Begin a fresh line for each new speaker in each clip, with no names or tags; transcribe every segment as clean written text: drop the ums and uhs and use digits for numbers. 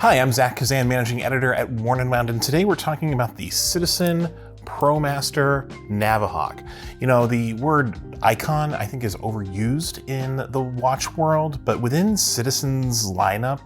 Hi, I'm Zach Kazan, Managing Editor at Worn & Wound, and today we're talking about the Citizen ProMaster Navihawk. You know, the word icon I think is overused in the watch world, but within Citizen's lineup,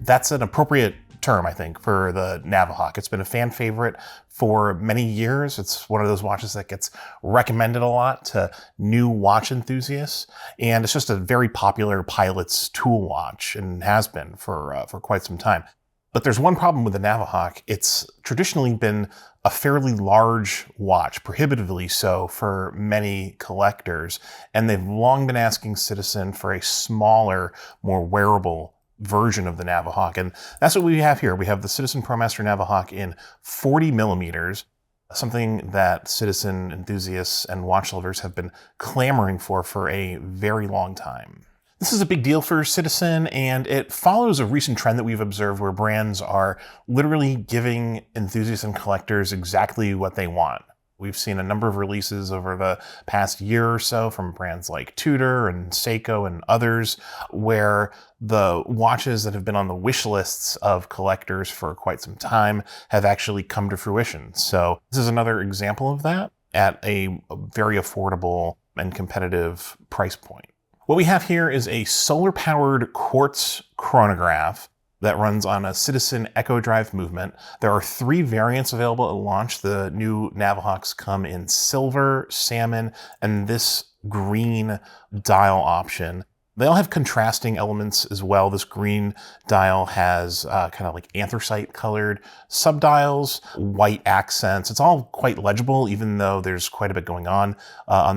that's an appropriate term, I think, for the Navihawk. It's been a fan favorite for many years. It's one of those watches that gets recommended a lot to new watch enthusiasts, and it's just a very popular pilot's tool watch and has been for quite some time. But there's one problem with the Navihawk. It's traditionally been a fairly large watch, prohibitively so for many collectors, and they've long been asking Citizen for a smaller, more wearable version of the Navihawk, and that's what we have here. We have the Citizen ProMaster Navihawk in 40 millimeters, something that Citizen enthusiasts and watch lovers have been clamoring for a very long time. This is a big deal for Citizen, and it follows a recent trend that we've observed where brands are literally giving enthusiasts and collectors exactly what they want. We've seen a number of releases over the past year or so from brands like Tudor and Seiko and others, where the watches that have been on the wish lists of collectors for quite some time have actually come to fruition. So this is another example of that at a very affordable and competitive price point. What we have here is a solar-powered quartz chronograph that runs on a Citizen Echo Drive movement. There are 3 variants available at launch. The new Navihawks come in silver, salmon, and this green dial option. They all have contrasting elements as well. This green dial has kind of like anthracite colored subdials, white accents. It's all quite legible, even though there's quite a bit going on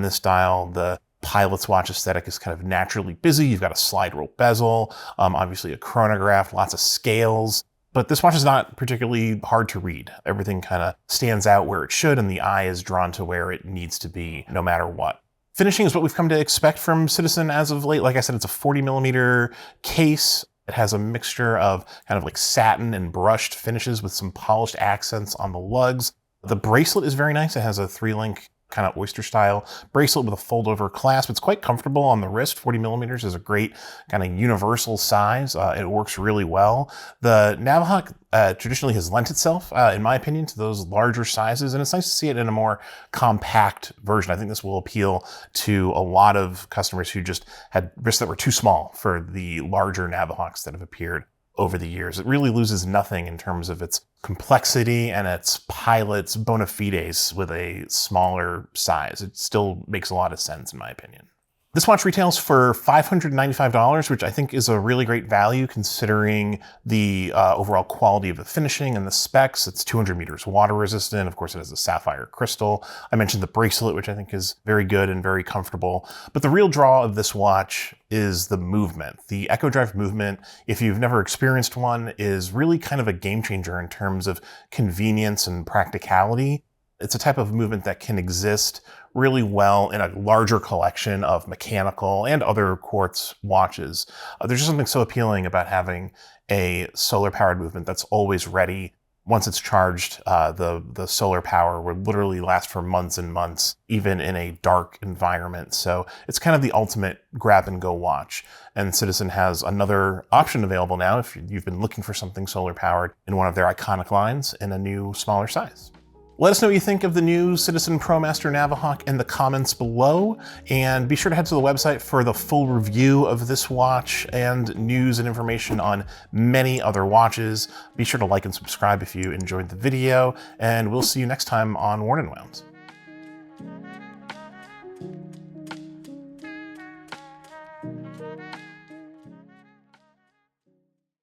this dial. The pilot's watch aesthetic is kind of naturally busy. You've got a slide rule bezel, obviously a chronograph, lots of scales. But this watch is not particularly hard to read. Everything kind of stands out where it should, and the eye is drawn to where it needs to be, no matter what. Finishing is what we've come to expect from Citizen as of late. Like I said, it's a 40 millimeter case. It has a mixture of kind of like satin and brushed finishes with some polished accents on the lugs. The bracelet is very nice. It has a 3-link kind of oyster style bracelet with a fold over clasp. It's quite comfortable on the wrist. 40 millimeters is a great kind of universal size. It works really well. The Navihawk traditionally has lent itself, in my opinion, to those larger sizes, and it's nice to see it in a more compact version. I think this will appeal to a lot of customers who just had wrists that were too small for the larger Navihawks that have appeared over the years. It really loses nothing in terms of its complexity and its pilot's bona fides with a smaller size. It still makes a lot of sense, in my opinion. This watch retails for $595, which I think is a really great value considering the overall quality of the finishing and the specs. It's 200 meters water resistant. Of course, it has a sapphire crystal. I mentioned the bracelet, which I think is very good and very comfortable. But the real draw of this watch is the movement. The Echo Drive movement, if you've never experienced one, is really kind of a game changer in terms of convenience and practicality. It's a type of movement that can exist really well in a larger collection of mechanical and other quartz watches. There's just something so appealing about having a solar-powered movement that's always ready. Once it's charged, the solar power would literally last for months and months, even in a dark environment. So it's kind of the ultimate grab-and-go watch. And Citizen has another option available now if you've been looking for something solar-powered in one of their iconic lines in a new, smaller size. Let us know what you think of the new Citizen ProMaster Navihawk in the comments below, and be sure to head to the website for the full review of this watch and news and information on many other watches. Be sure to like and subscribe if you enjoyed the video, and we'll see you next time on Worn & Wound.